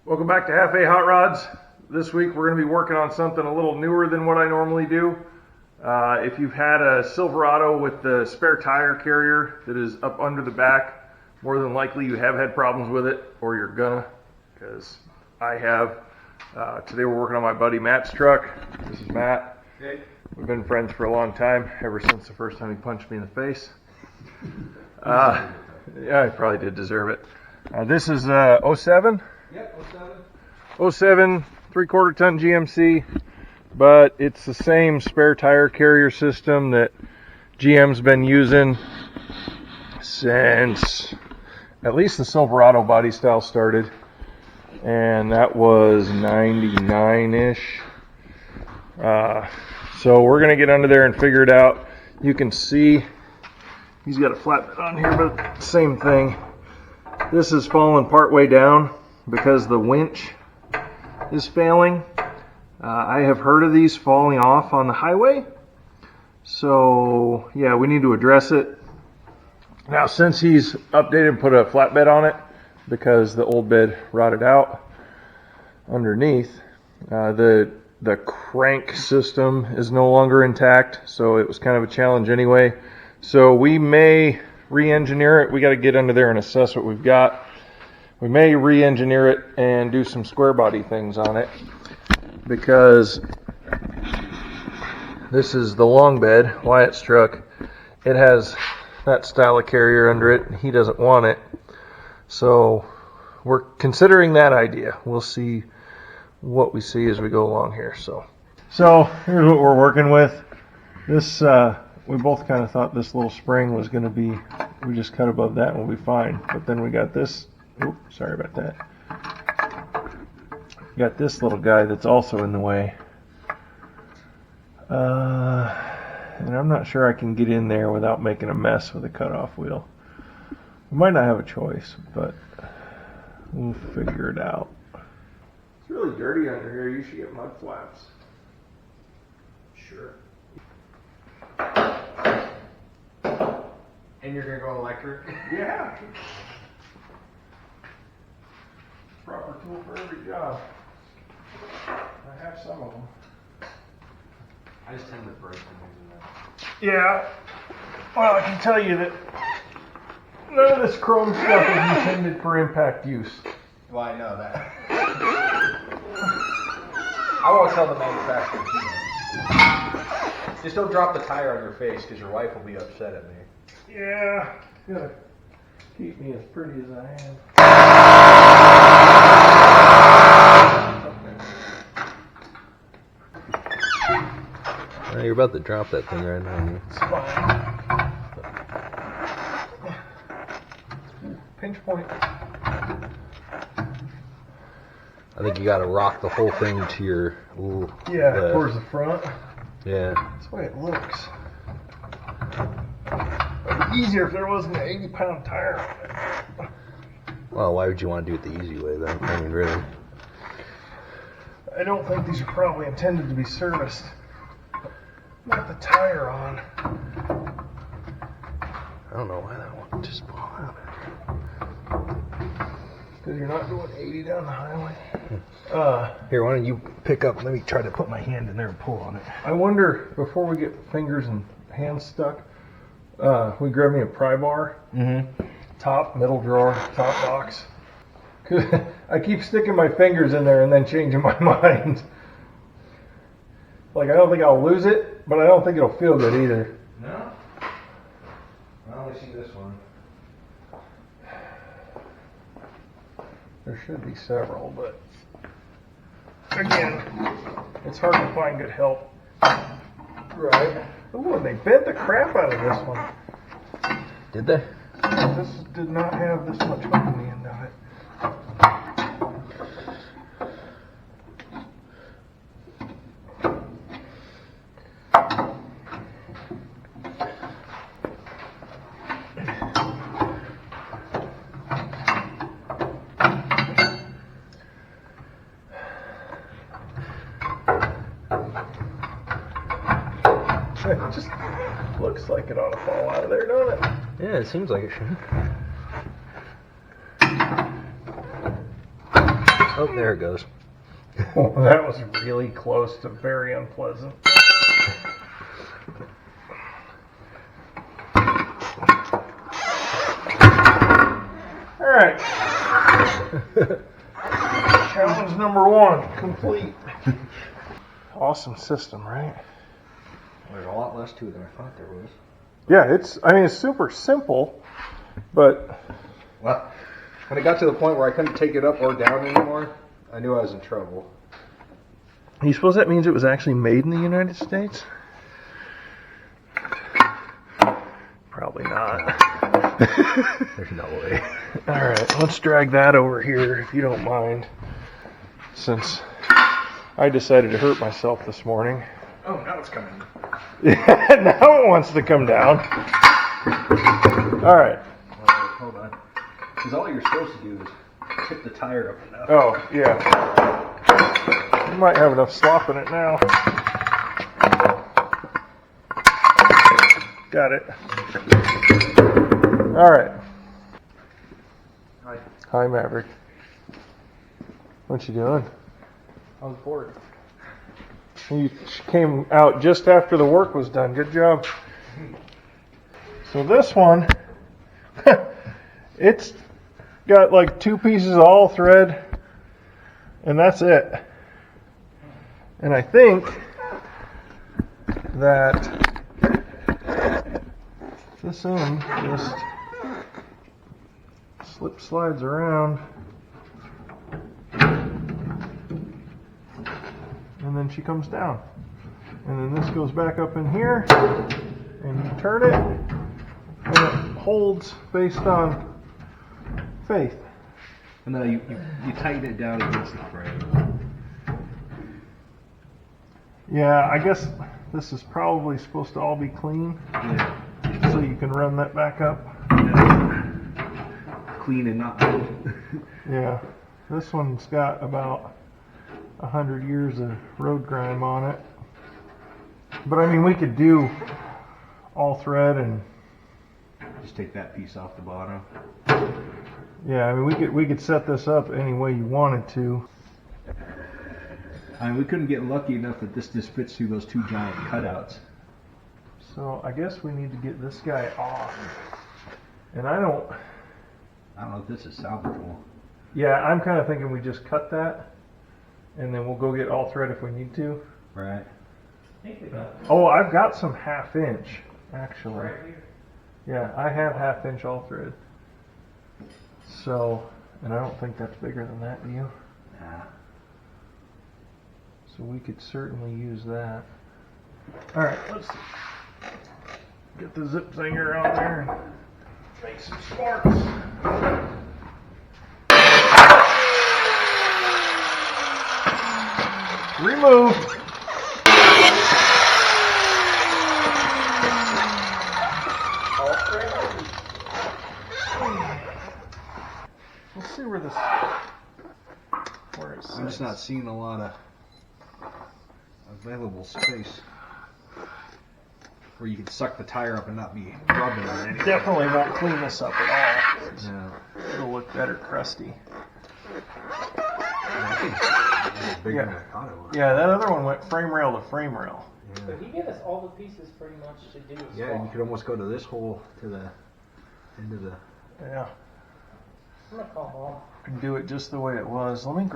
Welcome back to Half A Hot Rods. This week we're going to be working on something a little newer than what I normally do. If you've had a Silverado with the spare tire carrier that is up under the back, more than likely you have had problems with it, or you're gonna, because I have. Today we're working on my buddy Matt's truck. This is Matt. Hey. We've been friends for a long time, ever since the first time he punched me in the face. Yeah, I probably did deserve it. This is 07. Yep, 07 3/4 ton GMC, but it's the same spare tire carrier system that GM's been using since at least the Silverado body style started, and that was 99-ish. So we're gonna get under there and figure it out. You can see he's got a flatbed on here, but same thing. This is falling part way down because the winch is failing. I have heard of these falling off on the highway. So yeah, we need to address it. Now since he's updated and put a flatbed on it because the old bed rotted out underneath, the crank system is no longer intact, so it was kind of a challenge anyway. So we may re-engineer it. We got to get under there and assess what we've got. We may re-engineer it and do some square body things on it, because this is the long bed, Wyatt's truck. It has that style of carrier under it. He doesn't want it. So we're considering that idea. We'll see what we see as we go along here. So here's what we're working with. This, we both kind of thought this little spring was going to be, we just cut above that and we'll be fine. But then we got this. Oops, sorry about that. Got this little guy that's also in the way. And I'm not sure I can get in there without making a mess with a cutoff wheel. We might not have a choice, but we'll figure it out. It's really dirty under here. You should get mud flaps. Sure. And you're gonna go electric? Yeah. Proper tool for every job. I have some of them. I just tend to break them using that. Yeah. Well, I can tell you that none of this chrome stuff is intended for impact use. Well, I know that. I won't tell the manufacturer. Just don't drop the tire on your face, because your wife will be upset at me. Yeah. Gotta keep me as pretty as I am. You're about to drop that thing right now. It's fine. Pinch point. I think you got to rock the whole thing to your. Yeah, towards the front. Yeah. That's the way it looks. It'd be easier if there wasn't an 80-pound tire on it. Well, why would you want to do it the easy way, though? I mean, really. I don't think these are probably intended to be serviced. Not the tire on. I don't know why that one just fall out. Because you're not going 80 down the highway. Here, why don't you pick up? Let me try to put my hand in there and pull on it. I wonder, before we get fingers and hands stuck, we grab me a pry bar. Mm-hmm. Top, middle drawer, top box. Cause I keep sticking my fingers in there and then changing my mind. Like, I don't think I'll lose it, but I don't think it'll feel good either. No? I only see this one. There should be several, but again, it's hard to find good help. Right. Ooh, they bent the crap out of this one. Did they? This did not have this much hook in the end of it. It just looks like it ought to fall out of there, don't it? Yeah, it seems like it should. Oh, there it goes. Oh, that was really close to very unpleasant. All right. Challenge number 1 complete. Awesome system, right? There's a lot less to it than I thought there was. Yeah, it's super simple, but Well, when it got to the point where I couldn't take it up or down anymore, I knew I was in trouble. you suppose that means it was actually made in the United States? Probably not. There's no way. All right, let's drag that over here if you don't mind, since I decided to hurt myself this morning. Oh, now it's coming. Yeah, now it wants to come down. All right. Hold on. Because all you're supposed to do is tip the tire up enough. Oh, yeah. You might have enough slop in it now. Got it. All right. Hi. Hi, Maverick. What you doing? I was bored. You came out just after the work was done. Good job. So this one, it's got like 2 pieces of all thread, and that's it. And I think that this end just slides around, and then she comes down. And then this goes back up in here, and you turn it, and it holds based on faith. And then you tighten it down against the frame. Yeah, I guess this is probably supposed to all be clean, Yeah. so you can run that back up. Clean and not old. Yeah, this one's got about 100 years of road grime on it. But I mean, we could do all thread, and Just take that piece off the bottom. yeah, I mean, we could set this up any way you wanted to. I mean, we couldn't get lucky enough that this just fits through those 2 giant cutouts. So I guess we need to get this guy off. And I don't know if this is salvageable. Yeah, I'm kind of thinking we just cut that, and then we'll go get all thread if we need to. Right. Oh, I've got some 1/2 inch, actually. Right here. Yeah, I have 1/2 inch all thread. So, and I don't think that's bigger than that, do you? Nah. So we could certainly use that. All right, let's get the zip zinger on there and make some sparks. Remove. Let's see where it I'm just not seeing a lot of available space where you can suck the tire up and not be rubbing on anything. Definitely won't clean this up at all. No. It'll look better crusty. I think it's bigger than I thought it was. Yeah, that other one went frame rail to frame rail. But he gave us all the pieces pretty much to do as Yeah, well. and you could almost go to this hole to the end of the. Yeah, I'm gonna call Mom. can do it just the way it was. Let me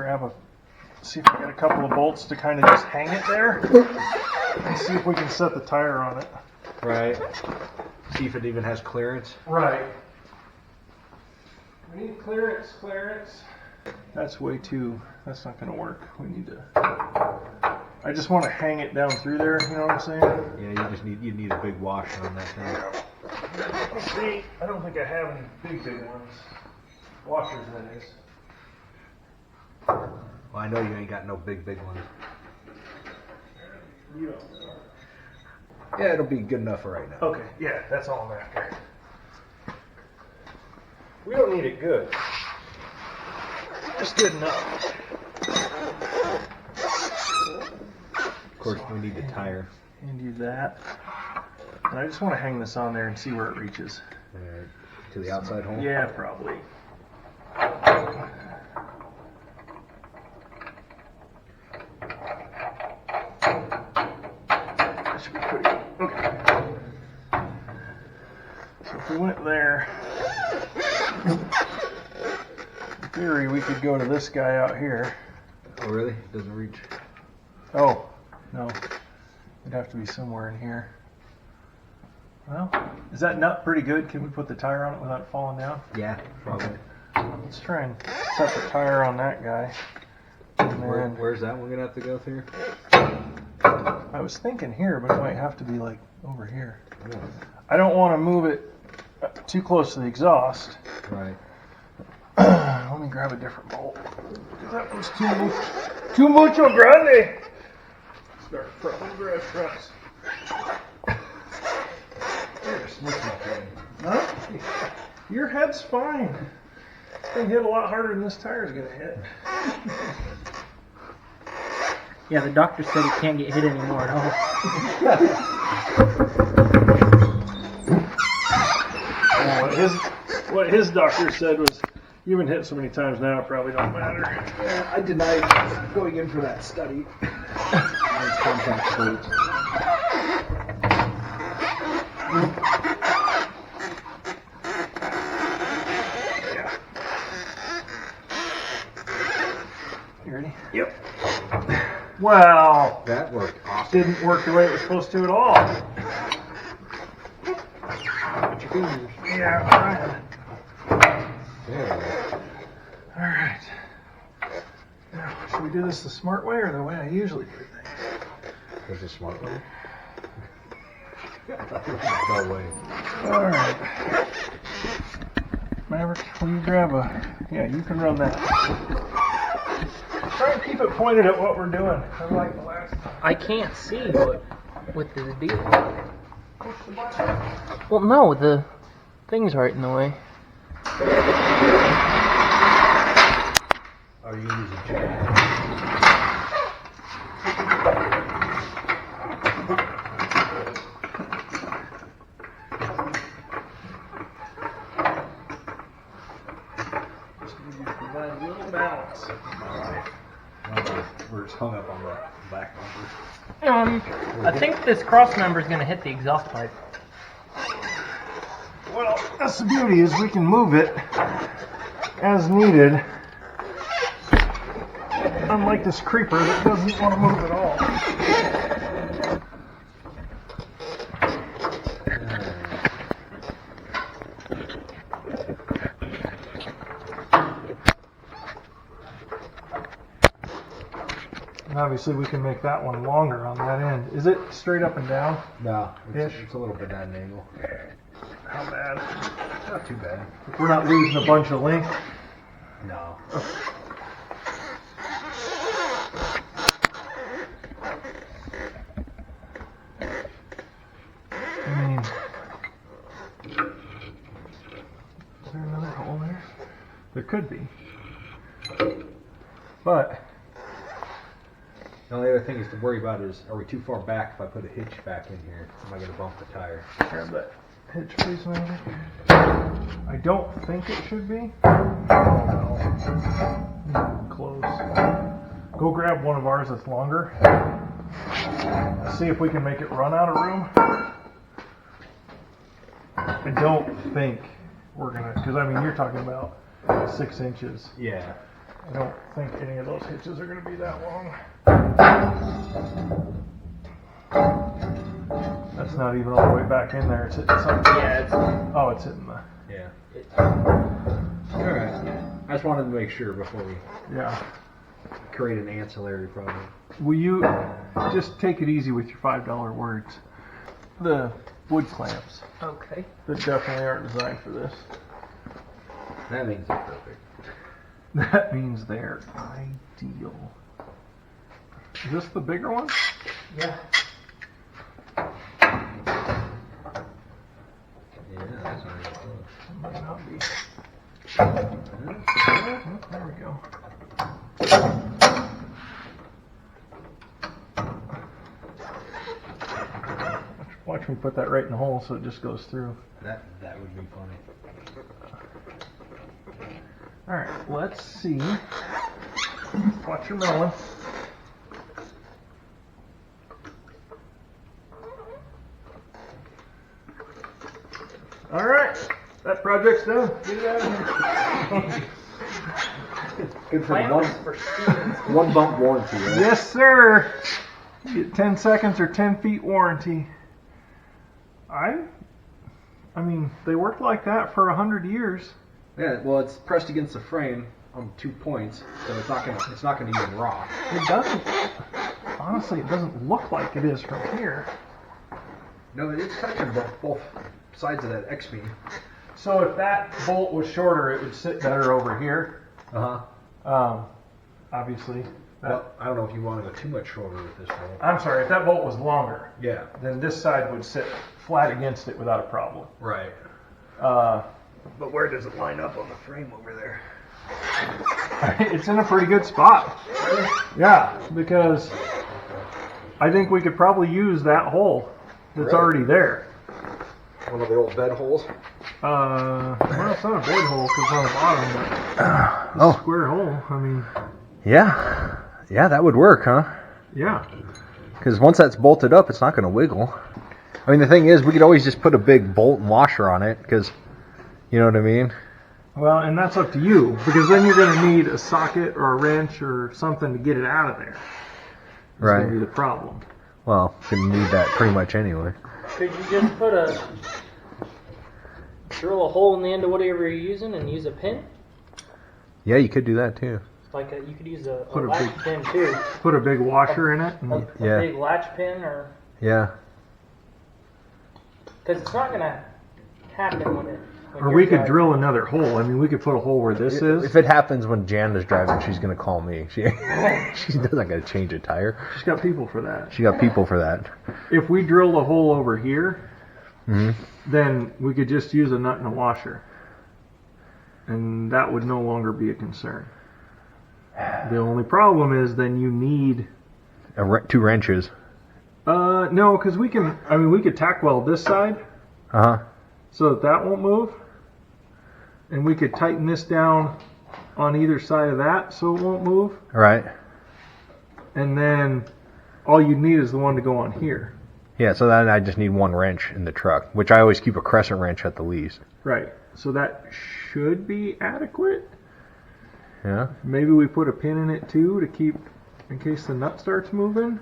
see if I got a couple of bolts to kind of just hang it there, and see if we can set the tire on it. Right. See if it even has clearance. Right. We need clearance. That's that's not going to work. We need to, I just want to hang it down through there, you know what I'm saying? Yeah, you need a big washer on that thing. Let's see, I don't think I have any big ones. Washers, that is. Well, I know you ain't got no big ones. You don't. Yeah, it'll be good enough for right now. Okay, yeah, that's all I'm after. We don't need it good. Just good enough. Of course, we need the tire. And do that. And I just want to hang this on there and see where it reaches. To the outside hole? Yeah, probably. we went there, in theory, we could go to this guy out here. Oh, really? It doesn't reach. Oh, no. It'd have to be somewhere in here. Well, is that nut pretty good? Can we put the tire on it without it falling down? Yeah, probably. Let's try and set the tire on that guy. And then, Where's that one gonna have to go through? I was thinking here, but it might have to be like over here. Yeah. I don't want to move it too close to the exhaust. Right. Let me grab a different bolt. That was too mucho grande. Start from grass trucks. Huh? Your head's fine. It's gonna hit a lot harder than this tire's gonna hit. Yeah, the doctor said he can't get hit anymore at all. What his doctor said was, you've been hit so many times now, it probably don't matter. I denied going in for that study. Contact states. You ready? Yep. Well, That worked awesome. didn't work the way it was supposed to at all. Put your fingers. Yeah, Brian. There. All right. Now, should we do this the smart way or the way I usually do things? There's a smart way. No way. All right. Maverick, will you grab a... Yeah, you can run that. Try and keep it pointed at what we're doing. Unlike the last time. I can't see what the deal. Push the button. Well, no, the thing's right in the way. Are you using Chevy? Just need you to provide a little balance. We're just hung up on the back number. I think this cross member is going to hit the exhaust pipe. Well, that's the beauty, is we can move it as needed. Unlike this creeper that doesn't want to move at all. And obviously we can make that one longer on that end. Is it straight up and down? No, Ish. it's a little bit at an angle. How bad? Not too bad. If we're not losing a bunch of length. No. I mean, is there another hole there? There could be. But The only other thing is to worry about is, are we too far back if I put a hitch back in here? Am I going to bump the tire? grab that hitch, please, maybe. I don't think it should be. Oh, no. Close. Go grab one of ours that's longer. See if we can make it run out of room. I don't think we're gonna, because I mean you're talking about 6 inches. Yeah. I don't think any of those hitches are gonna be that long. That's not even all the way back in there. It's hitting something. Yeah, Oh, it's hitting the. Yeah. Alright. I just wanted to make sure before we Yeah. create an ancillary problem. Will you just take it easy with your $5 words? The wood clamps okay. that definitely aren't designed for this. That means it's perfect. That means they're ideal. Is this the bigger one? Yeah. Yeah, that's already close. It might not be. There we go. Watch me put that right in the hole so it just goes through. That would be funny. Alright, let's see. Watch your melon. Alright. That project's done. Get it out of here. Good for Plan one, was for speed. one bump warranty, right? Yes, sir. You get 10 seconds or 10 feet warranty. I mean, they worked like that for 100 years. Yeah, well, it's pressed against the frame on 2 points, so it's not gonna even rock. It doesn't. Honestly, it doesn't look like it is from here. No, it's touching both sides of that X-beam. So if that bolt was shorter, it would sit better over here. Obviously. Well, I don't know if you want to go too much shorter with this bolt. I'm sorry, if that bolt was longer, Yeah. then this side would sit flat against it without a problem. Right. But where does it line up on the frame over there? It's in a pretty good spot. Yeah, because I think we could probably use that hole that's Really? already there. One of the old bed holes. Well, it's not a big hole because it's on the bottom, but it's a square hole. I mean, Yeah. Yeah, that would work, huh? yeah. Because once that's bolted up, it's not going to wiggle. I mean, the thing is, we could always just put a big bolt and washer on it, because, you know what I mean? Well, and that's up to you, because then you're going to need a socket or a wrench or something to get it out of there. That's going to be the problem. Well, going to need that pretty much anyway. Could you just drill a hole in the end of whatever you're using and use a pin? Yeah, you could do that too. You could use a Put a latch big- pin too. Put a big washer in it. A, And, a Yeah. big latch pin, or Yeah. because it's not gonna happen when or you're we could driving. drill another hole. I mean, we could put a hole where this is. If it happens when Jan is driving, she's going to call me. She doesn't got to change a tire. She's got people for that. She got people for that. If we drilled a hole over here, Mhm. then we could just use a nut and a washer. And that would no longer be a concern. The only problem is then you need... 2 wrenches. No, because we could tack weld this side Uh-huh. so that won't move. And we could tighten this down on either side of that so it won't move. All right. And then all you need is the one to go on here. Yeah, so then I just need 1 wrench in the truck, which I always keep a crescent wrench at the least. Right. So that should be adequate. Yeah. Maybe we put a pin in it too to keep, in case the nut starts moving.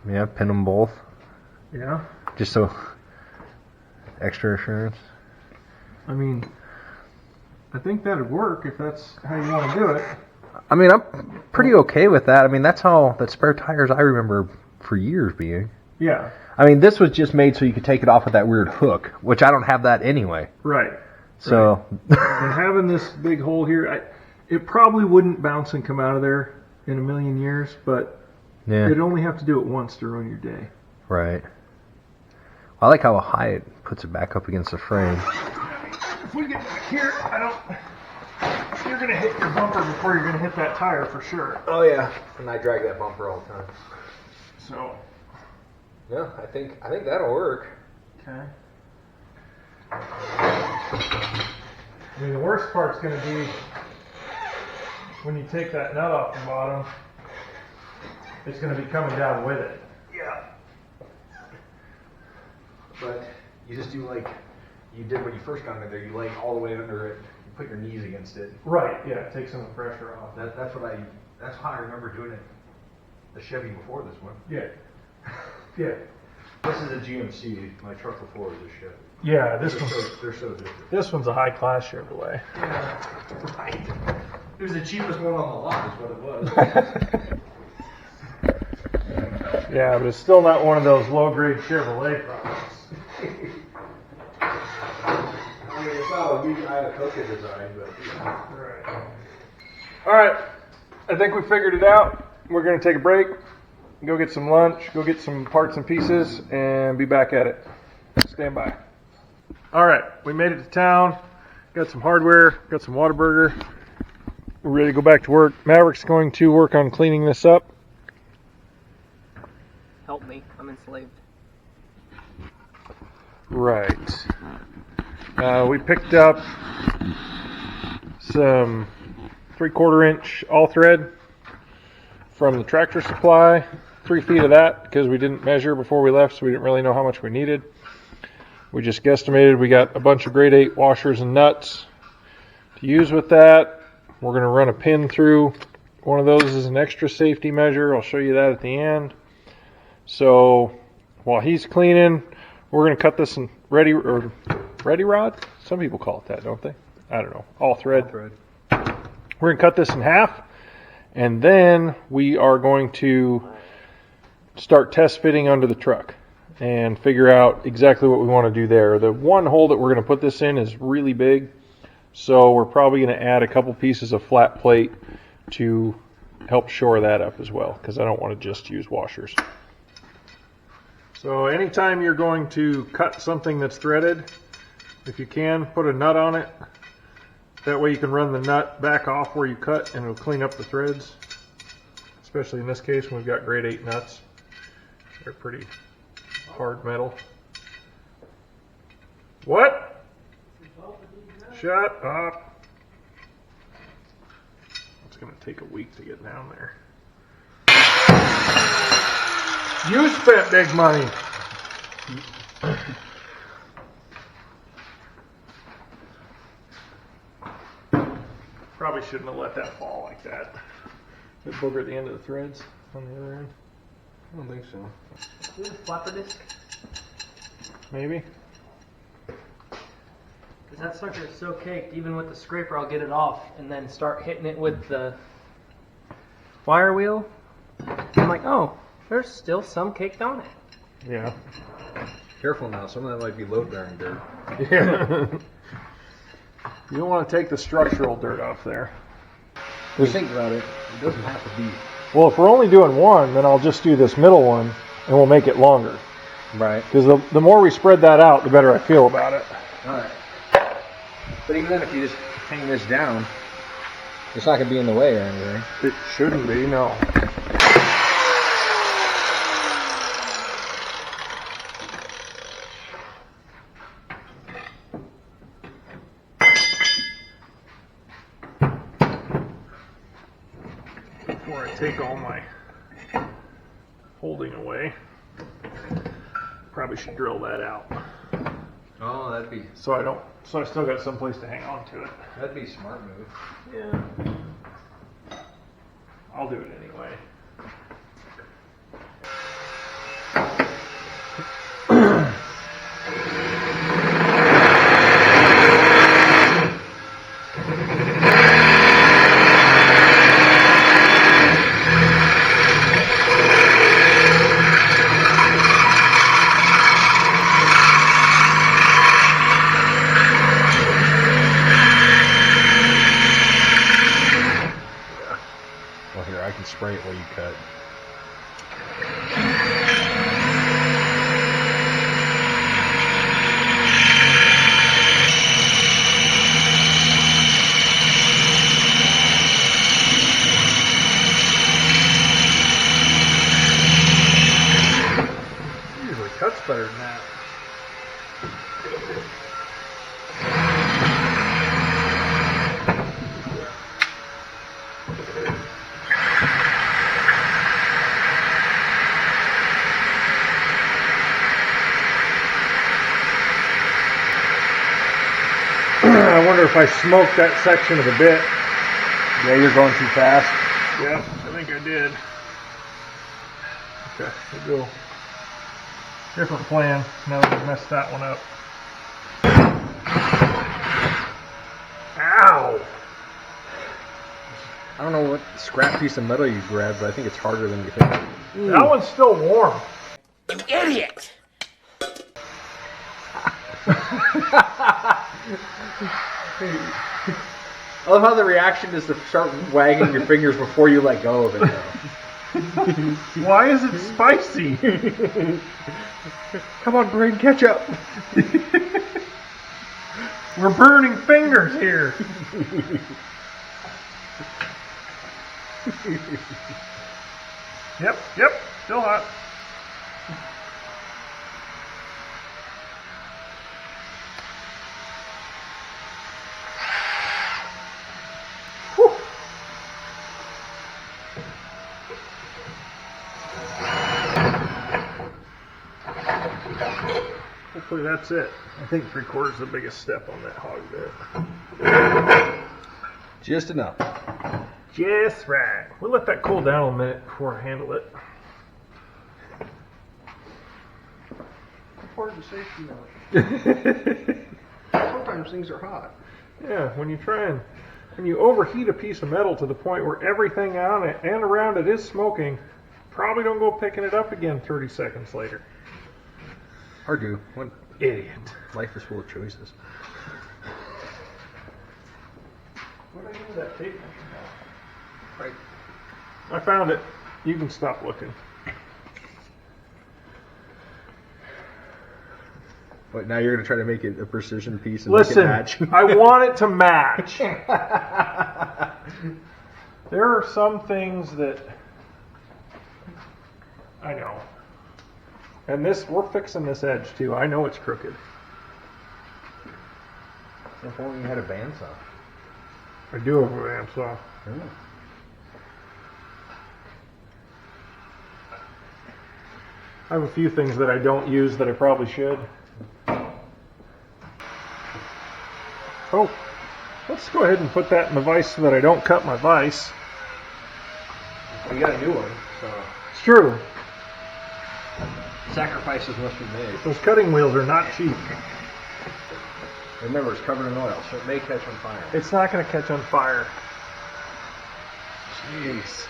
Yeah, pin them both. Yeah. Just so extra assurance. I mean, I think that'd work if that's how you want to do it. I mean, I'm pretty okay with that. I mean, that's how that spare tires I remember for years being. Yeah. I mean, this was just made so you could take it off with that weird hook, which I don't have that anyway. Right. So, And having this big hole here, it probably wouldn't bounce and come out of there in a million years, but yeah, you'd only have to do it once to ruin your day. right. I like how high it puts it back up against the frame. If we get back here, you're going to hit your bumper before you're going to hit that tire for sure. Oh yeah, and I drag that bumper all the time. So, Yeah, I think that'll work. okay. I mean, the worst part's going to be when you take that nut off the bottom, it's going to be coming down with it. Yeah. But you just do like you did when you first got in there. You lay all the way under it. You put your knees against it. Right, yeah, take some of the pressure off. That's how I remember doing it. The Chevy before this one. Yeah. Yeah. This is a GMC. My truck before was a Chevy. Yeah, They're so different. this one's a high-class Chevrolet. Yeah. Right. It was the cheapest one on the lot, is what it was. Yeah, but it's still not one of those low-grade Chevrolet products. I mean, it's not a Iacocca design, but Right. All right, I think we figured it out. We're going to take a break, go get some lunch, go get some parts and pieces, and be back at it. Stand by. All right, we made it to town. Got some hardware, got some Whataburger. We're ready to go back to work. Maverick's going to work on cleaning this up. Help me, I'm enslaved. Right. We picked up some 3/4 inch all thread from the Tractor Supply. 3 feet of that because we didn't measure before we left, so we didn't really know how much we needed. We just guesstimated we got a bunch of grade 8 washers and nuts to use with that. We're going to run a pin through one of those as an extra safety measure. I'll show you that at the end. So while he's cleaning, we're going to cut this in ready rod. Some people call it that, don't they? I don't know. All thread. We're going to cut this in half, and then we are going to start test fitting under the truck and figure out exactly what we want to do there. The one hole that we're going to put this in is really big, so we're probably going to add a couple pieces of flat plate to help shore that up as well, because I don't want to just use washers. So anytime you're going to cut something that's threaded, if you can, put a nut on it. That way you can run the nut back off where you cut and it'll clean up the threads. Especially in this case when we've got grade 8 nuts. They're pretty hard metal. What? Shut up. It's going to take a week to get down there. You spent big money. Probably shouldn't have let that fall like that. Did it booger at the end of the threads on the other end? I don't think so. Is it a flapper disc? Maybe. Because that sucker is so caked, even with the scraper I'll get it off and then start hitting it with the wire wheel. I'm like, oh, there's still some caked on it. Yeah. Careful now, some of that might be load bearing dirt. Yeah. You don't want to take the structural dirt off there. If you think about it, it doesn't have to be. Well, if we're only doing one, then I'll just do this middle one and we'll make it longer. Right. Because the more we spread that out, the better I feel about it. Alright. But even then, if you just hang this down, it's not going to be in the way or anything. It shouldn't be, no. Before I take all my holding away, probably should drill that out. Oh, that'd be So I still got some place to hang on to it. a smart move. Yeah. I'll do it anyway. Well, here, I can spray it while you cut. Usually cuts better than that. I wonder if I smoked that section of the bit. Yeah, you're going too fast. Yeah, I think I did. Okay, we'll go. Different plan. Now that we've messed that one up. Ow! I don't know what scrap piece of metal you grabbed, but I think it's harder than you think. That one's still warm. You idiot! I love how the reaction is to start wagging your fingers before you let go of it. Why is it spicy? Come on, Brain, catch up. We're burning fingers here. Yep, still hot. Whew. hopefully that's it. I think 3/4 is the biggest step on that hog bit. Just enough. Just right. We'll let that cool down a minute before I handle it. Part of the safety net. Sometimes things are hot. Yeah, when you overheat a piece of metal to the point where everything on it and around it is smoking, probably don't go picking it up again 30 seconds later. Or do. What Idiot. life is full of choices. What did I do with that tape measure now? Right. I found it. You can stop looking. But now you're going to try to make it a precision piece and Listen, make it match. I want it to match. There are some things that I know. And we're fixing this edge too. I know it's crooked. If only you had a bandsaw. I do have a bandsaw. I have a few things that I don't use that I probably should. Oh, let's go ahead and put that in the vise so that I don't cut my vise. Well, you got a new one, so It's true. sacrifices must be made. Those cutting wheels are not cheap. Remember, it's covered in oil, so it may catch on fire. It's not going to catch on fire. Jeez.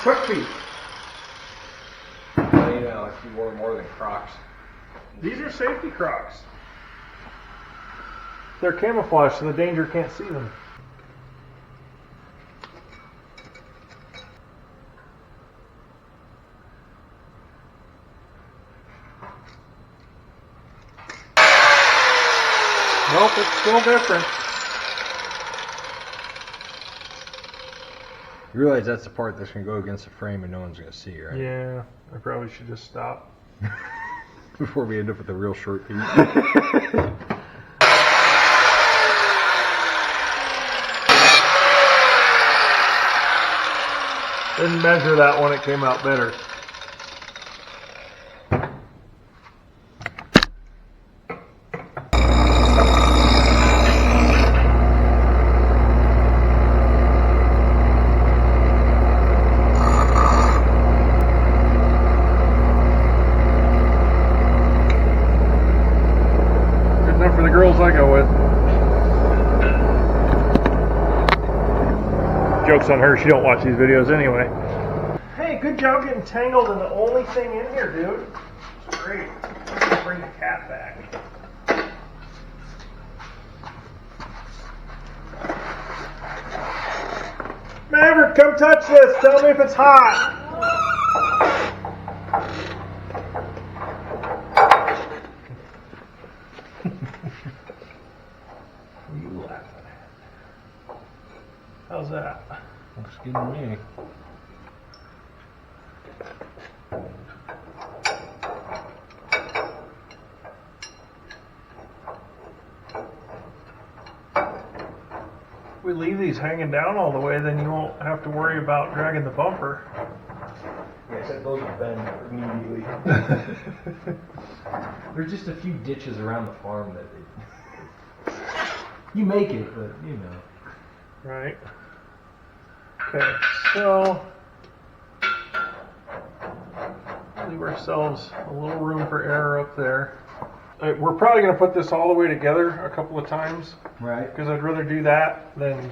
Quick feet. Well, you know, if you wore more than Crocs. These are safety Crocs. They're camouflaged so the danger can't see them. Nope, it's still different. You realize that's the part that's going to go against the frame and no one's going to see, right? Yeah, I probably should just stop. Before we end up with a real short piece. Didn't measure that one, it came out better. Good enough for the girls I go with. Joke's on her, she don't watch these videos anyway. Hey, good job getting tangled in the only thing in here, dude. It's great. Let's bring the cat back. Maverick, come touch this. Tell me if it's hot. What are you laughing at? How's that? Looks good to me. If we leave these hanging down all the way, then you won't have to worry about dragging the bumper. Yeah, except those will bend immediately. There's just a few ditches around the farm that you make it, but you know. Right. Okay, so leave ourselves a little room for error up there. We're probably going to put this all the way together a couple of times Right. because I'd rather do that than...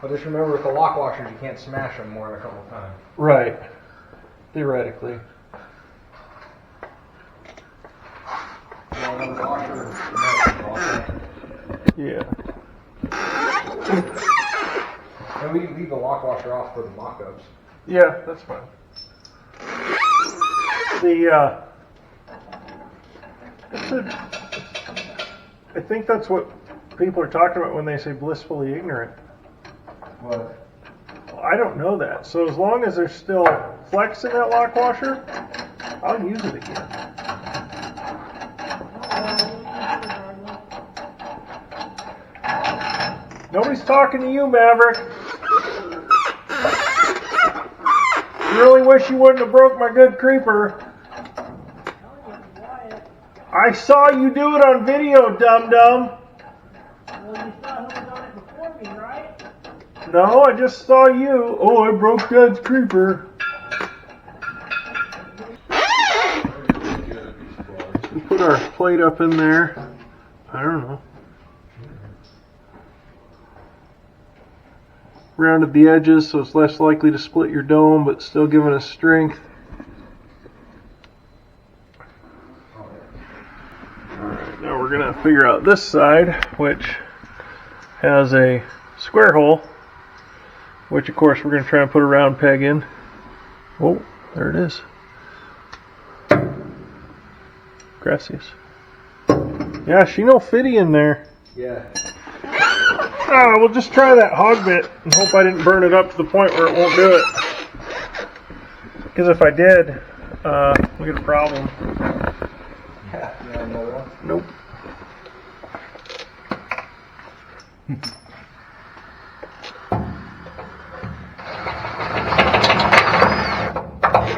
But just remember with the lock washers, you can't smash them more than a couple of times. Right. Theoretically. Yeah. And we can leave the lock washer off for the mock-ups. Yeah, that's fine. I think that's what people are talking about when they say blissfully ignorant. What? Well, I don't know that. So as long as there's still flex in that lock washer, I'll use it again. Nobody's talking to you, Maverick. really wish you wouldn't have broke my good creeper. I saw you do it on video, dum-dum. Well, you saw who was on it before me, right? No, I just saw you. Oh, I broke Dad's creeper. We put our plate up in there. I don't know. Rounded the edges so it's less likely to split your dome, but still giving us strength. Alright, now we're going to figure out this side, which has a square hole, which of course we're going to try and put a round peg in. Oh, there it is. Gracias. Yeah, she no fitty in there. Yeah. We'll just try that hog bit and hope I didn't burn it up to the point where it won't do it. Because if I did, we get a problem. Nope.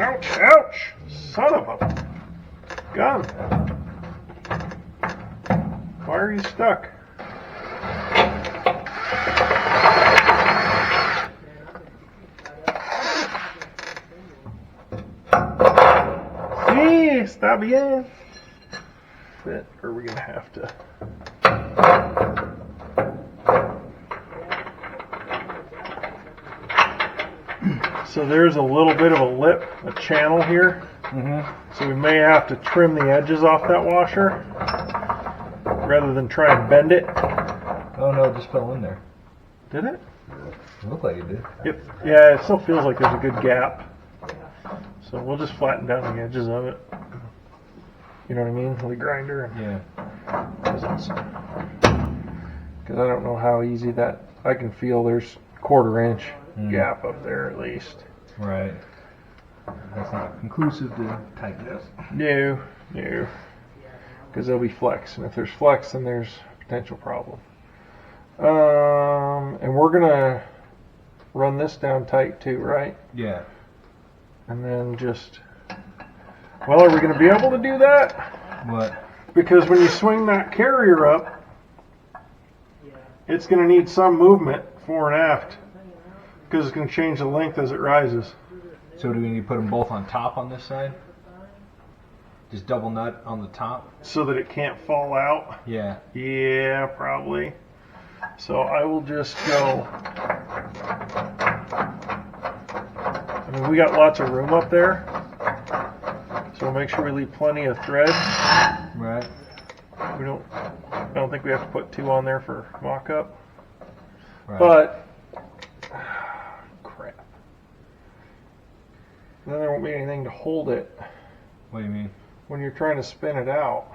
Ouch, ouch! Son of a gun. Why are you stuck? Sí, está bien. Fit, or are we gonna have to? So there's a little bit of a lip, a channel here. So we may have to trim the edges off that washer rather than try and bend it. Oh no, it just fell in there. Did it? It looked like it did. Yeah, it still feels like there's a good gap. So we'll just flatten down the edges of it. You know what I mean? With a grinder. Yeah. Because I don't know how easy that. I can feel there's quarter-inch gap up there at least. Right. That's not conclusive to tightness. No. Because there'll be flex, and if there's flex, then there's a potential problem. And we're gonna run this down tight too, right? Yeah. And then just. Well, are we gonna be able to do that? What? Because when you swing that carrier up, it's going to need some movement fore and aft because it's going to change the length as it rises. So do we need to put them both on top on this side? Just double nut on the top? So that it can't fall out? Yeah. Yeah, probably. So I will just go. I mean, we got lots of room up there. So we'll make sure we leave plenty of thread. Right. I don't think we have to put 2 on there for mock-up. Right. But, crap. Then there won't be anything to hold it What do you mean? when you're trying to spin it out.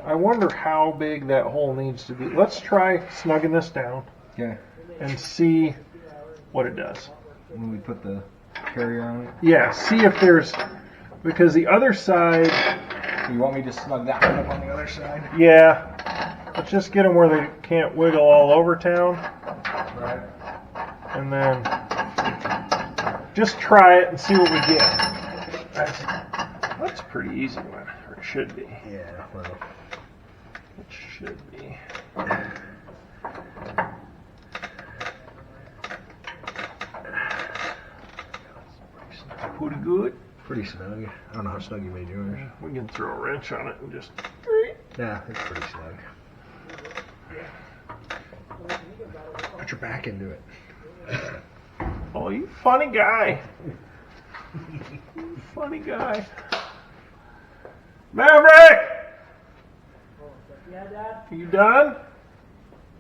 I wonder how big that hole needs to be. Let's try snugging this down Okay. and see what it does. When we put the carrier on it? Yeah, see if there's, because the other side, You want me to snug that one up on the other side? yeah, let's just get them where they can't wiggle all over town, Right. and then just try it and see what we get. That's a pretty easy one, or it should be. Yeah, well. It should be. Pretty good. Pretty snug. I don't know how snug you made yours. We can throw a wrench on it and just. Yeah, it's pretty snug. Put your back into it. Oh, you funny guy. You funny guy. Maverick! Yeah, Dad? You done?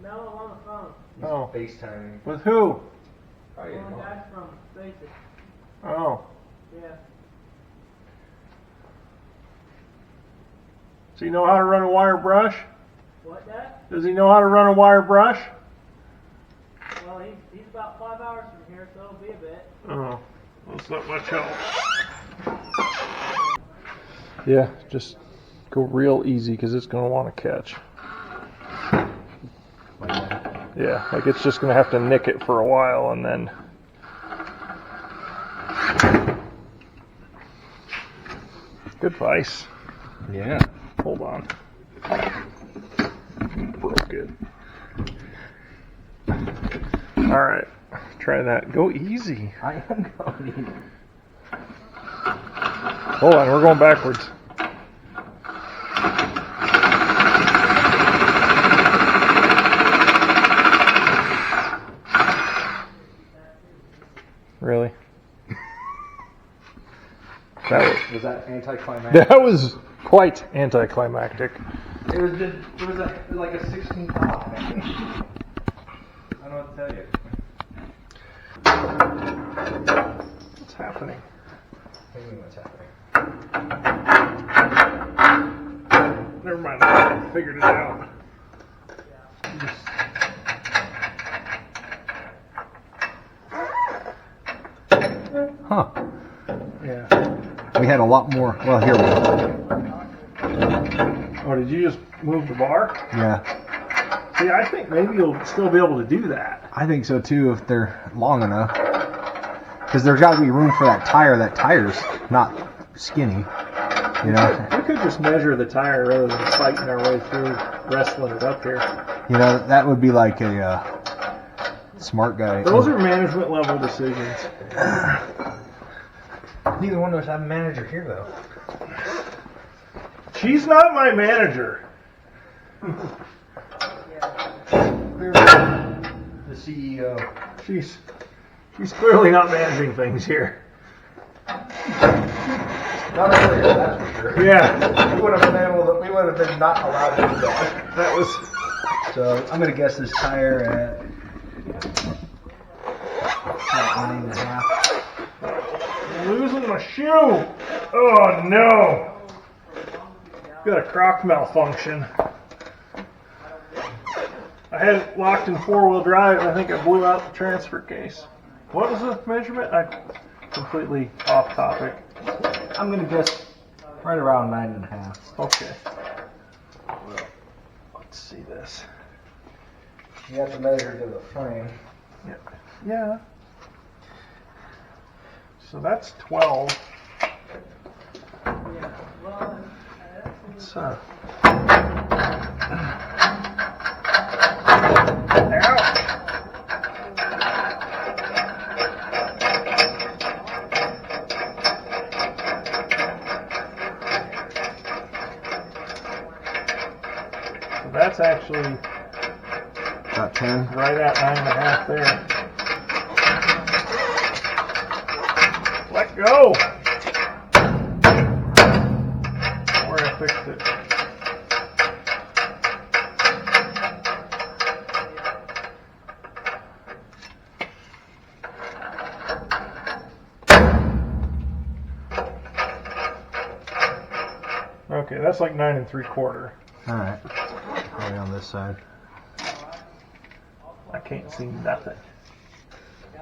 No, I'm on the phone. Oh. FaceTiming. With who? I'm on Dad from Basic. Oh. Yeah. Does he know how to run a wire brush? What, Dad? Does he know how to run a wire brush? Well, he's about 5 hours from here, so it'll be a bit. Oh. That's not much help. Yeah, just go real easy because it's going to want to catch. Yeah, like it's just gonna have to nick it for a while and then. Good vice. Yeah. Hold on. Broke it. Alright, try that. Go easy. I am going. Hold on, we're going backwards. Really? Was that anticlimactic? That was quite anticlimactic. It was like a 16th off. I don't know what to tell you. What's happening? What do you mean what's happening? Never mind, I figured it out. Huh. Yeah. We had a lot more. Well, here we go. Oh, did you just move the bar? Yeah. See, I think maybe you'll still be able to do that. I think so too if they're long enough. Because there's got to be room for that tire. That tire's not skinny. You know? We could just measure the tire rather than fighting our way through wrestling it up here. You know, that would be like a smart guy. Those are management level decisions. Neither one of us have a manager here, though. She's not my manager. The CEO. She's clearly not managing things here. Not earlier, that's for sure. Yeah. We would have been not allowed to do that. That was. So I'm going to guess this tire at 9.5. Losing my shoe. Oh no. Got a crock malfunction. I had it locked in 4-wheel drive. I think I blew out the transfer case. What was the measurement? I completely off topic. I'm going to guess right around 9.5. Okay. Well, let's see this. You have to measure to the frame. Yeah. So that's 12. It's Ow. So that's actually About 10. right at 9.5 there. Let go! Where I fixed it. Okay, that's like 9 3/4. Alright. Probably on this side. I can't see nothing.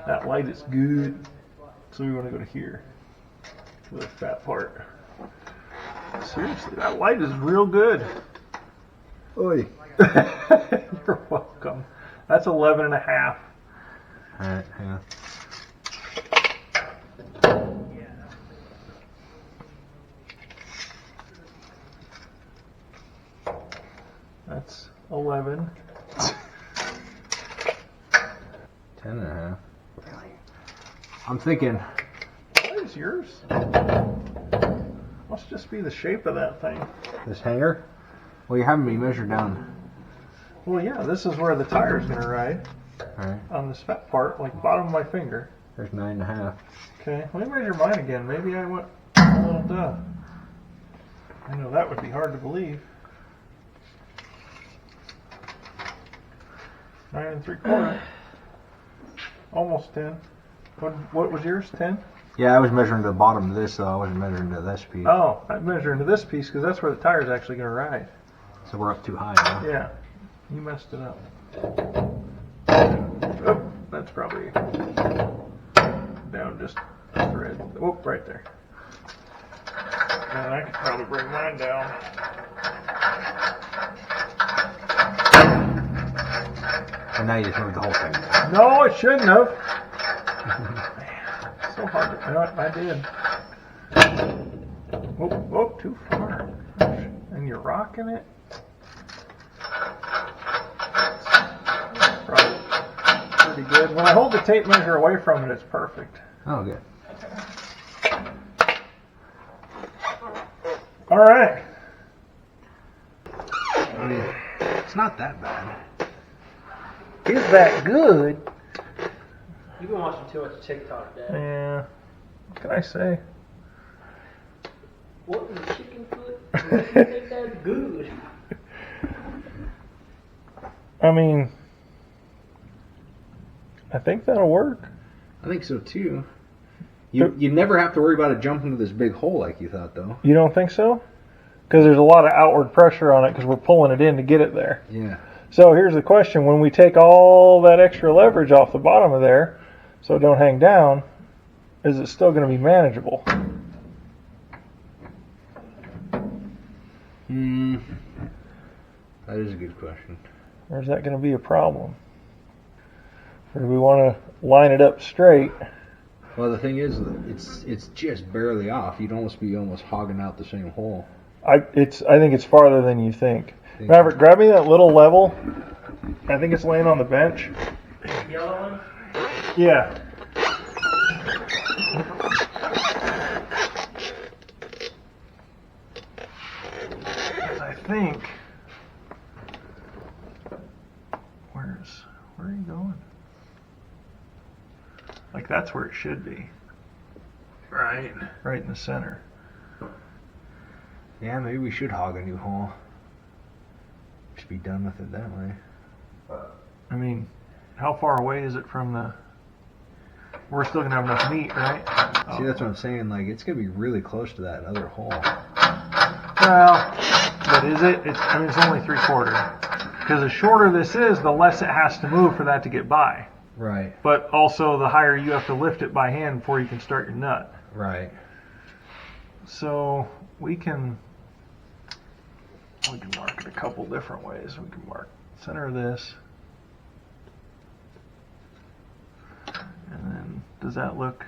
That light is good. So we want to go to here. To the fat part. Seriously, that light is real good. Oi. You're welcome. That's 11.5. Alright, yeah. That's 11. 10.5. I'm thinking. What is yours? Must just be the shape of that thing. This hanger? Well, you haven't me measured down. Well, yeah, this is where the tire's going to ride. Alright. On this fat part, like bottom of my finger. There's 9.5. Okay, let me measure mine again. Maybe I went a little dumb. I know that would be hard to believe. 9 3/4. Almost 10. What was yours? 10? Yeah, I was measuring to the bottom of this, though. I wasn't measuring to this piece. Oh, I'm measuring to this piece because that's where the tire's actually going to ride. So we're up too high now. Yeah, you messed it up. Oh, that's probably down just a thread. Oh, right there. And I could probably bring mine down. I'm now you just moved the whole thing. No, it shouldn't have. So hard to, you know what, I did. Oh, too far. And you're rocking it. Probably pretty good. When I hold the tape measure away from it, it's perfect. Oh, good. All right. I mean, it's not that bad. Is that good? You've been watching too much TikTok, Dad. Yeah. What can I say? What in the chicken foot? You think that's good? I mean, I think that'll work. I think so too. You never have to worry about it jumping into this big hole like you thought, though. You don't think so? Because there's a lot of outward pressure on it because we're pulling it in to get it there. Yeah. So here's the question. When we take all that extra leverage off the bottom of there, so it don't hang down, is it still going to be manageable? That is a good question. Or is that going to be a problem? Or do we want to line it up straight? Well, the thing is, it's just barely off. You'd almost be hogging out the same hole. I think it's farther than you think. Maverick, grab me that little level. I think it's laying on the bench. Yellow one? Yeah. I think. Where are you going? Like that's where it should be. Right. Right in the center. Yeah, maybe we should hog a new hole. Should be done with it that way. I mean, how far away is it from the... We're still going to have enough meat, right? See, that's what I'm saying. Like, it's going to be really close to that other hole. Well, but is it? It's only 3/4. Because the shorter this is, the less it has to move for that to get by. Right. But also, the higher you have to lift it by hand before you can start your nut. Right. So we can mark it a couple different ways. We can mark center of this. And then, does that look...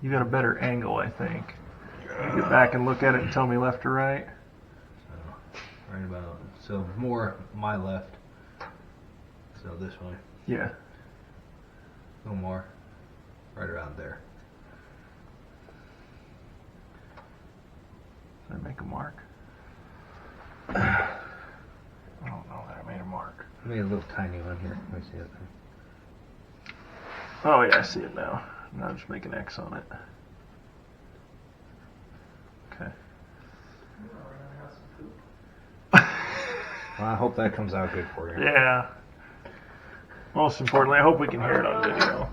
You got a better angle, I think. You get back and look at it and tell me left or right. So, right about. So more my left. So this way. Yeah. No more. Right around there. Did I make a mark? I don't know that I made a mark. I made a little tiny one here. Let me see it. Oh yeah, I see it now. Now I'll just make an X on it. Okay. Well, I hope that comes out good for you. Yeah. Most importantly, I hope we can hear it on video.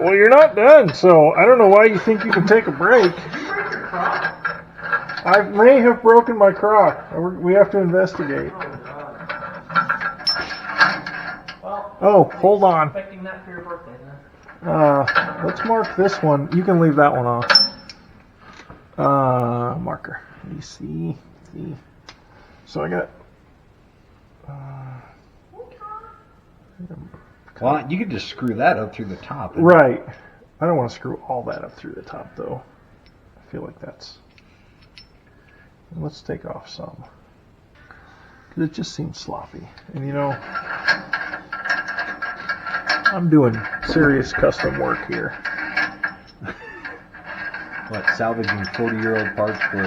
Well, you're not done, so I don't know why you think you can take a break. I may have broken my crock. We have to investigate. Oh, hold on. Expecting that for your birthday, then. Let's mark this one. You can leave that one off. Marker. Let me see. So I got. Well, you could just screw that up through the top. Right. I don't want to screw all that up through the top, though. I feel like that's... Let's take off some. Because it just seems sloppy. And, you know, I'm doing serious custom work here. What, salvaging 40-year-old parts for...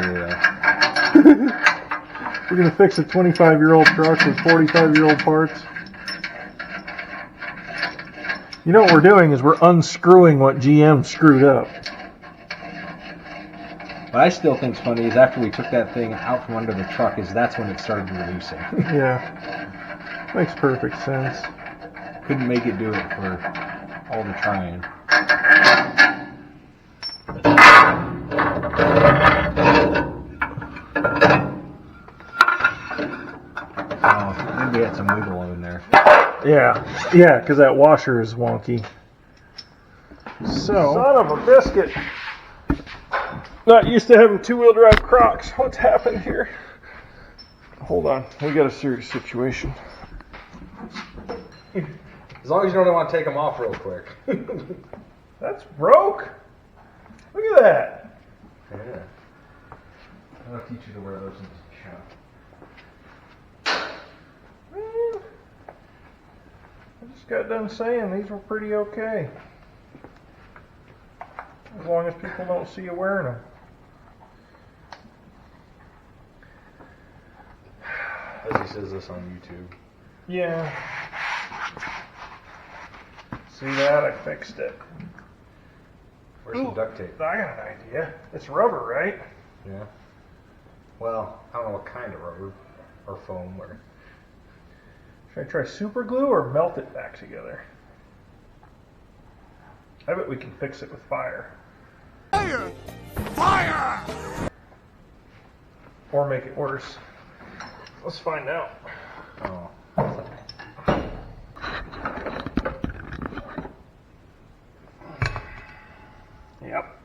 We're going to fix a 25-year-old truck with 45-year-old parts. You know what we're doing is we're unscrewing what GM screwed up. What I still think's funny is after we took that thing out from under the truck, is that's when it started releasing. Yeah. Makes perfect sense. Couldn't make it do it for all the trying. Oh, maybe we had some wiggle in there. Yeah, because that washer is wonky. So, son of a biscuit. Not used to having two-wheel drive Crocs. What's happened here? Hold on, we got a serious situation. As long as you don't want to take them off real quick. That's broke. Look at that. Yeah. I'll teach you to wear those in the shop. Well, I just got done saying these were pretty okay. As long as people don't see you wearing them. As he says this on YouTube. Yeah. See that? I fixed it. Where's some duct tape? I got an idea. It's rubber, right? Yeah. Well, I don't know what kind of rubber or foam or. Should I try super glue or melt it back together? I bet we can fix it with fire. Fire! Fire! Or make it worse. Let's find out. Oh. Yep.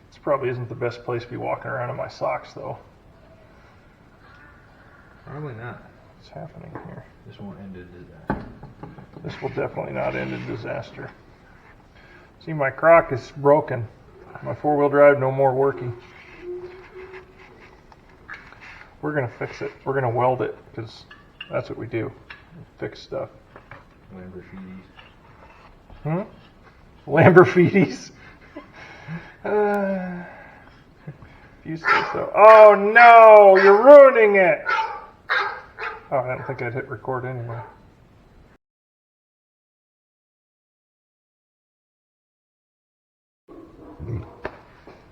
This probably isn't the best place to be walking around in my socks, though. Probably not. What's happening here? This won't end in disaster. This will definitely not end in disaster. See, my crock is broken. My four-wheel drive no more working. We're going to fix it. We're going to weld it, because that's what we do. Fix stuff. Lamborghinis. Lamborghinis. You say so. Oh no, you're ruining it. Oh, I don't think I'd hit record anyway.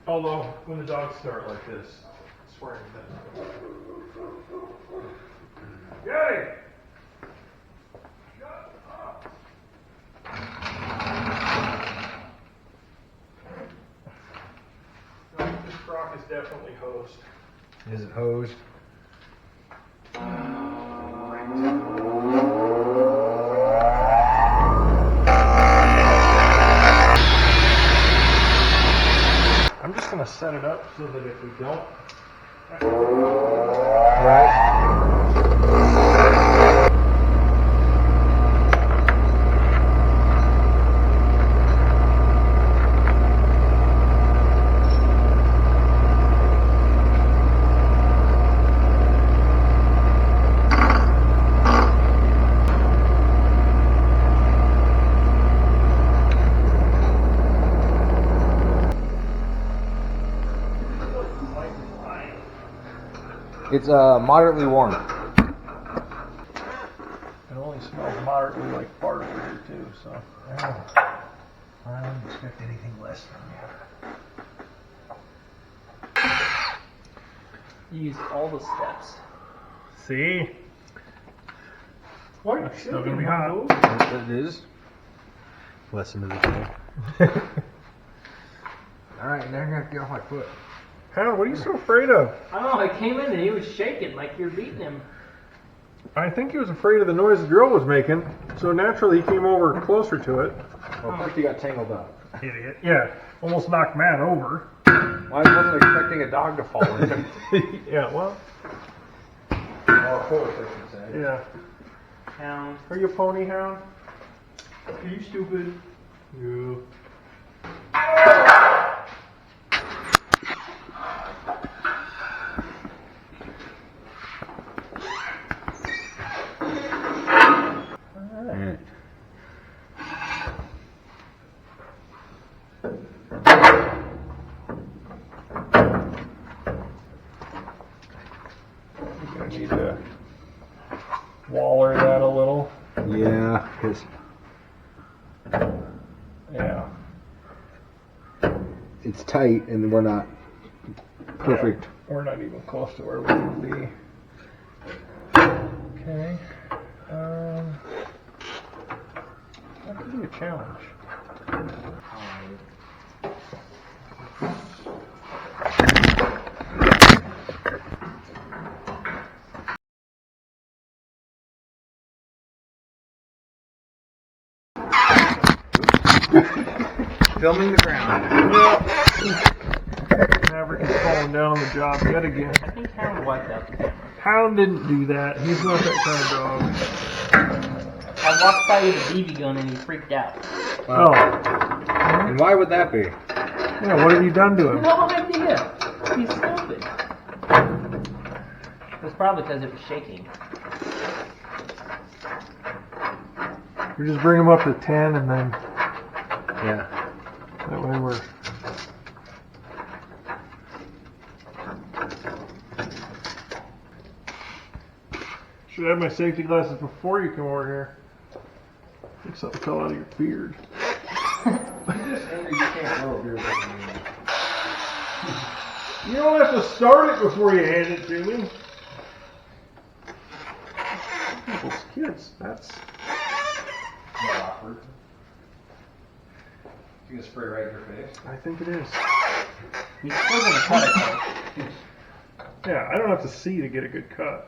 Although, when the dogs start like this, swearing at them. Yay! Shut up! No, this crock is definitely hosed. Is it hosed? I'm just going to set it up so that if we don't... Right. It's moderately warm. It only smells moderately like fart over here too, so... I don't expect anything less than You used all the steps. See? What? It's still going to be hot. that. It is. Lesson of the day. Alright, now you're going to have to get off my foot. Hal, what are you so afraid of? I don't know, I came in and he was shaking like you're beating him. I think he was afraid of the noise the drill was making, so naturally he came over closer to it. Well, first you got tangled up. Idiot. Yeah, almost knocked Matt over. Well, I wasn't expecting a dog to fall in him. Yeah, well, Or a horse, I should say. yeah. Hound. Are you a pony hound? Are you stupid? You. Alright. You're gonna need to waller that a little. Yeah, because Yeah. it's tight and we're not perfect. Yeah, we're not even close to where we would be. Okay. That could be a challenge. Filming the ground. Maverick is falling down on the job yet again. I think Hound wiped out the camera. Hound didn't do that. He's not that kind of dog. I walked by with a BB gun and he freaked out. Oh, And why would that be? yeah. What have you done to him? No idea. He's stupid. It was probably because it was shaking. We just bring him up to 10, and then Yeah. that way we're. Should have my safety glasses before you come over here. I think something fell out of your beard. You don't have to start it before you hand it to me. People's kids, that's. Not awkward. You can spray right in your face. I think it is. He's still gonna cut it though. Yeah, I don't have to see to get a good cut.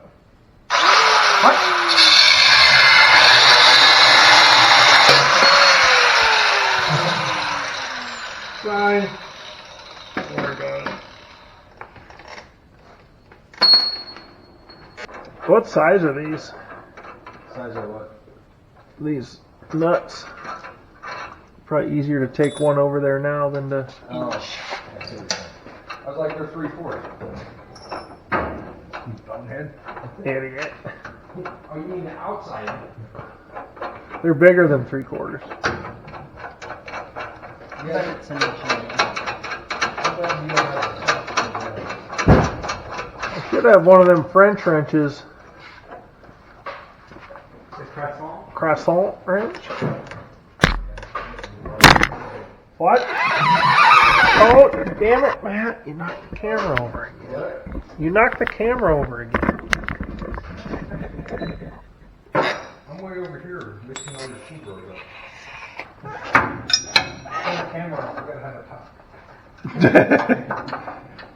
Fine. Don't worry about it. What size are these? Size of what? These nuts. Probably easier to take one over there now than to. Oh, I see what you're saying. I was like, they're 3/4. Bonehead. Idiot. Oh, you mean the outside? They're bigger than 3/4. Yeah. Send it to me. I should have one of them French wrenches. Croissant wrench? What? Oh, damn it, Matt. You knocked the camera over again. What? You knocked the camera over again. I'm way over here, mixing all your keyboard up. On the camera, I gotta have a talk.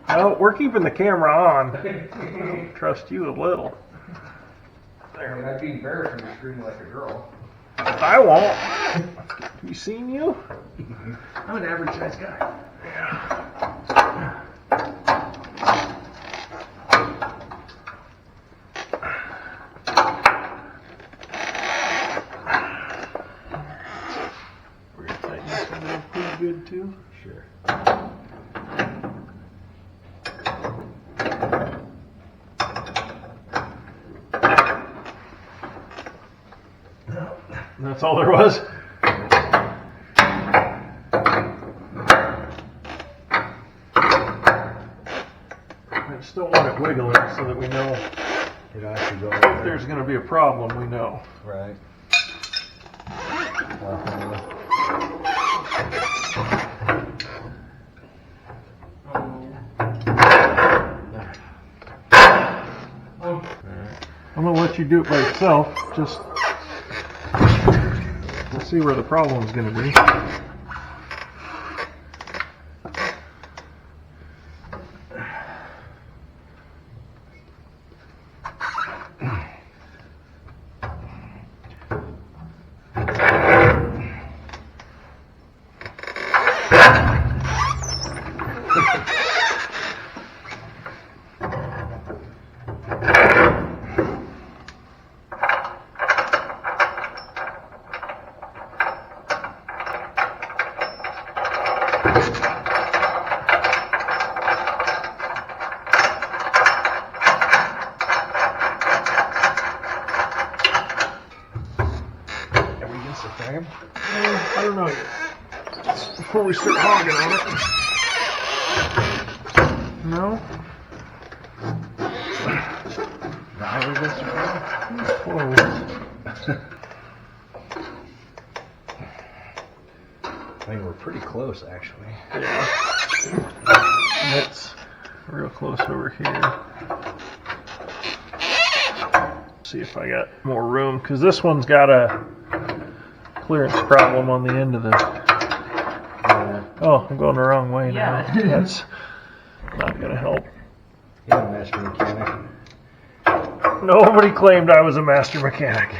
No, we're keeping the camera on. I don't trust you a little. I mean, I'd be embarrassed when you're screaming like a girl. I won't. Have you seen you? I'm an average sized guy. We're gonna tighten this one down pretty good too. Sure. That's all there was. I just don't want it wiggling so that we know It actually go if there's going to be a problem, we know. Right. I'm going to let you do it by yourself. Just let's see where the problem is going to be. I don't know yet. Before we start hogging on it. No? Now we get Close. I think we're pretty close, actually. Yeah. That's real close over here. See if I got more room, because this one's got a clearance problem on the end of the. Oh, I'm going the wrong way now. Yeah. That's not going to help. You're a master mechanic. Nobody claimed I was a master mechanic.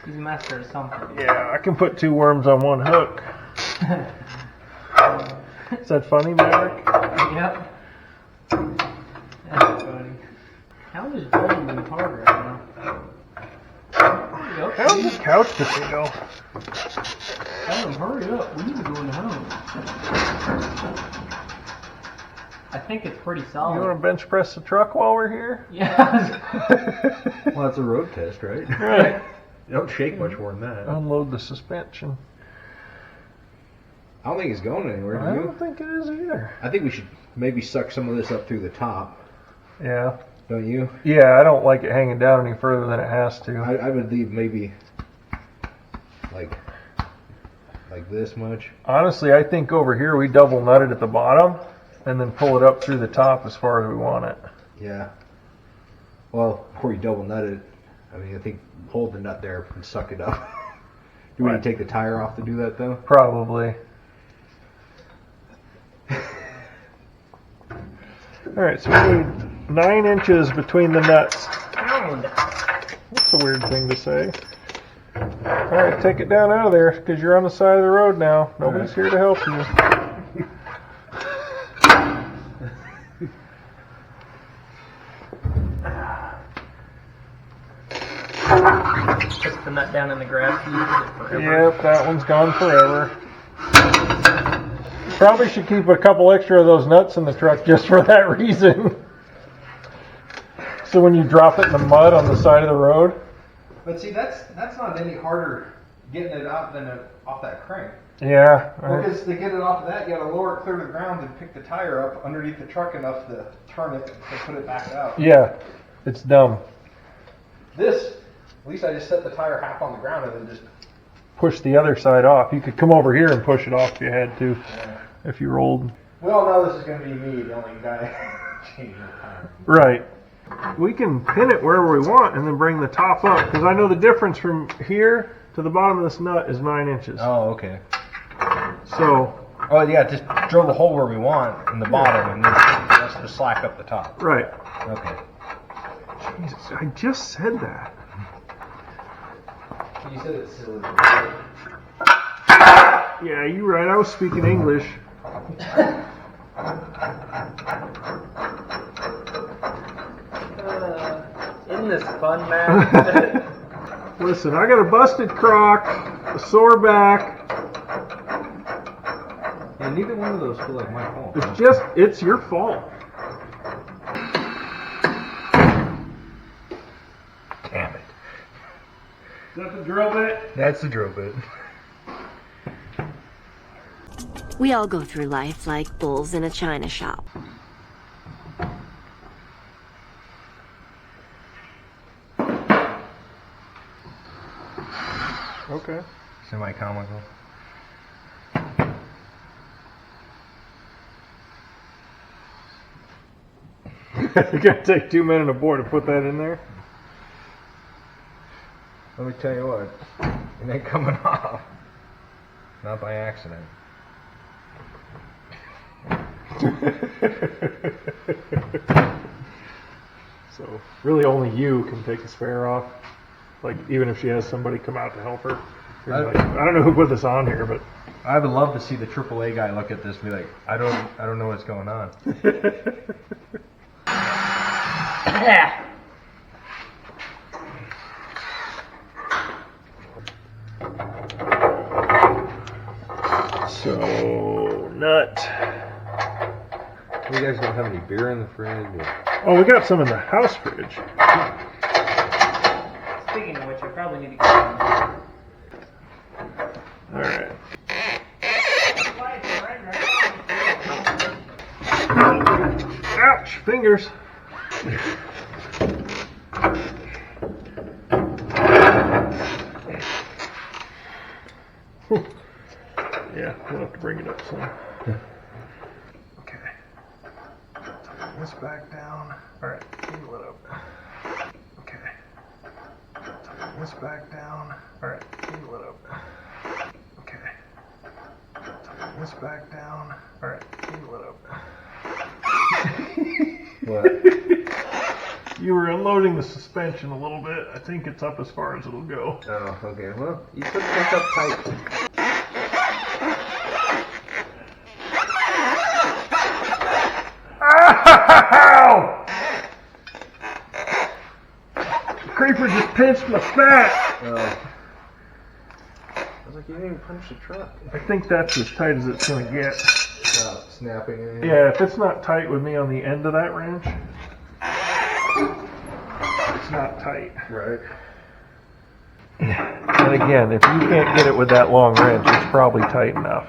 He's a master of something. Yeah, I can put two worms on one hook. Is that funny, Maverick? Yep. That's funny. How is Jordan doing hard right now? How's this couch potato? Tell him, hurry up. We need to go in the house. I think it's pretty You solid. want to bench press the truck while we're here? Yeah. Well, it's a road test, right? Right. You don't shake much more than that. Unload the suspension. I don't think it's going anywhere, I do you? don't think it is either. I think we should maybe suck some of this up through the top. Yeah. Don't you? Yeah, I don't like it hanging down any further than it has to. I would leave maybe like this much. Honestly, I think over here we double nut it at the bottom and then pull it up through the top as far as we want it. Yeah. Well, before you double nut it, I mean, I think hold the nut there and suck it up. Do we need to take the tire off to do that though? Probably. Alright, so we need 9 inches between the nuts. That's a weird thing to say. Alright, take it down out of there because you're on the side of the road now. Nobody's here to help you. Put the nut down in the grass and use it forever. Yep, that one's gone forever. Probably should keep a couple extra of those nuts in the truck just for that reason. So when you drop it in the mud on the side of the road. But see, that's not any harder getting it out than off that crank. Yeah. Because to get it off of that, you got to lower it clear to the ground and pick the tire up underneath the truck enough to turn it and put it back out. Yeah, it's dumb. This, at least I just set the tire half on the ground and then just... Push the other side off. You could come over here and push it off if you had to, if you rolled. We all know this is going to be me, the only guy changing the tire. Right. We can pin it wherever we want and then bring the top up, because I know the difference from here to the bottom of this nut is 9 inches. Oh, okay. So, Oh, yeah, just drill the hole where we want in the bottom and then let's just slack up the top. right. Okay. Jesus, I just said that. You said it's silly. Yeah, you're right. I was speaking English. Isn't this fun, man? Listen, I got a busted crock, a sore back. Yeah, neither one of those feel like my fault. It's your fault. Damn it. Is that the drill bit? That's the drill bit. We all go through life like bulls in a china shop. Okay. Semi-comical. You gotta take 2 men and a boy to put that in there. Let me tell you what, it ain't coming off. Not by accident. So really only you can take the spare off. Like even if she has somebody come out to help her. You're like, I don't know who put this on here, but I would love to see the AAA guy look at this and be like, I don't know what's going on. So nut. You guys don't have any beer in the fridge? Oh, we got some in the house fridge. Speaking of which, I probably need to get one. All right. Ouch! Fingers. Yeah, we'll have to bring it up some. Okay. Tuck this back down. All right, angle it up. Okay. Tuck this back down. All right, angle it up. Okay. Tuck this back down. All right, angle it up. What? You were unloading the suspension a little bit. I think it's up as far as it'll go. Oh, okay. Well, you put this up tight. Ow! Creeper just pinched my fat. I was like, you didn't even punch the truck. I think that's as tight as it's gonna get. Snapping in. Yeah, if it's not tight with me on the end of that wrench, it's not tight. Right. And again, if you can't get it with that long wrench, it's probably tight enough.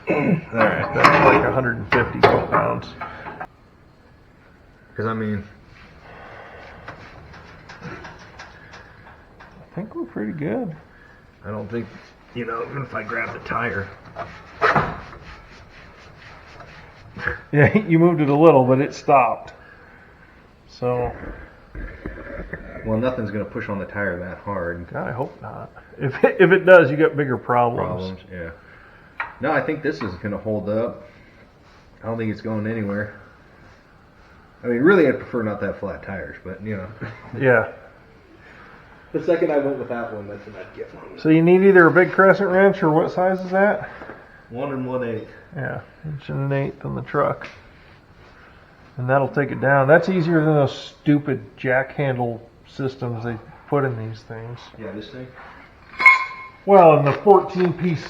Alright, that's like 150 foot-pounds. Because I mean, I think we're pretty good. I don't think, you know, even if I grab the tire. Yeah, you moved it a little, but it stopped. So, Well, nothing's going to push on the tire that hard. I hope not. If it does, you got bigger problems. Yeah. No, I think this is going to hold up. I don't think it's going anywhere. I mean, really, I'd prefer not to have flat tires, but, you know. Yeah. The second I went with that one, that's what I'd get one. So you need either a big crescent wrench, or what size is that? 1 1/8. Yeah, 1 1/8 on the truck. And that'll take it down. That's easier than those stupid jack handle systems they put in these things. Yeah, this thing? Well, and the 14-piece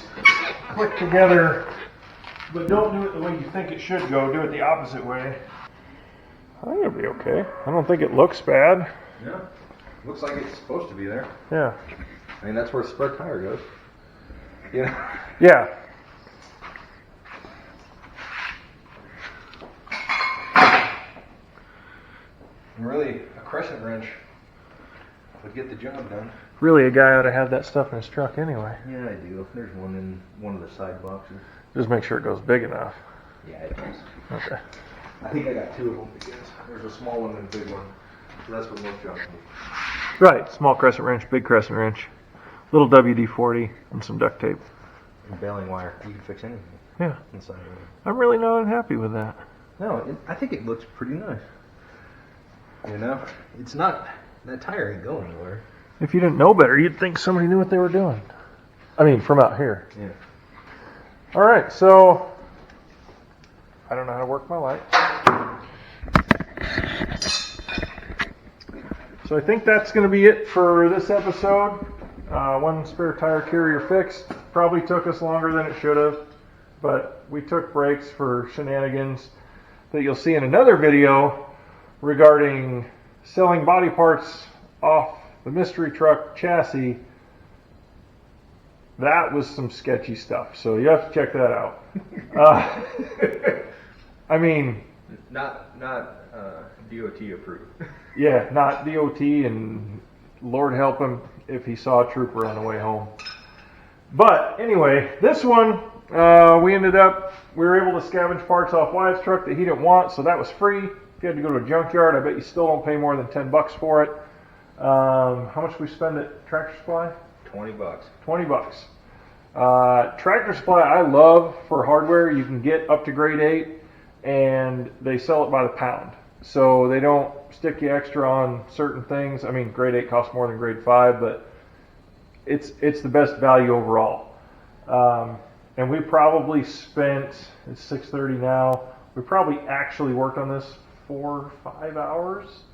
click together, but don't do it the way you think it should go. Do it the opposite way. I think it'll be okay. I don't think it looks bad. Yeah. Looks like it's supposed to be there. Yeah. I mean, that's where a spare tire goes. Yeah. Yeah. And really, a crescent wrench would get the job done. Really, a guy ought to have that stuff in his truck anyway. Yeah, I do. There's one in one of the side boxes. Just make sure it goes big enough. Yeah, it does. Okay. I think I got 2 of them because there's a small one and a big one. So that's what most jobs need. Right. Small crescent wrench, big crescent wrench, little WD-40, and some duct tape. And baling wire. You can fix anything Yeah. inside of it. I'm really not unhappy with that. No, I think it looks pretty nice. You know? It's not... That tire ain't going anywhere. If you didn't know better, you'd think somebody knew what they were doing. I mean, from out here. Yeah. All right, so I don't know how to work my light. So I think that's going to be it for this episode. One spare tire carrier fixed. Probably took us longer than it should have, but we took breaks for shenanigans that you'll see in another video regarding selling body parts off the mystery truck chassis. That was some sketchy stuff, so you have to check that out. I mean, Not DOT approved. yeah, not DOT, and Lord help him if he saw a trooper on the way home. But anyway, this one, we were able to scavenge parts off Wyatt's truck that he didn't want, so that was free. If you had to go to a junkyard, I bet you still don't pay more than $10 for it. How much did we spend at Tractor Supply? $20. $20. Tractor Supply, I love for hardware. You can get up to grade 8, and they sell it by the pound. So they don't stick you extra on certain things. I mean, grade 8 costs more than grade 5, but it's the best value overall. And we probably spent, it's 6:30 now, we probably actually worked on this 4 or 5 hours.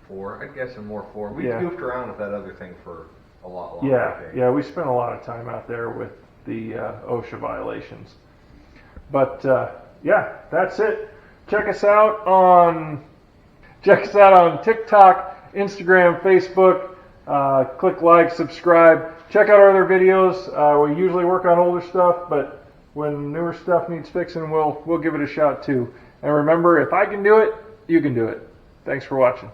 4, I guess, and more 4. We Yeah. goofed around with that other thing for a lot longer. I think. Yeah, we spent a lot of time out there with the OSHA violations. But yeah, that's it. Check us out on TikTok, Instagram, Facebook. Click like, subscribe. Check out our other videos. We usually work on older stuff, but when newer stuff needs fixing, we'll give it a shot too. And remember, if I can do it, you can do it. Thanks for watching.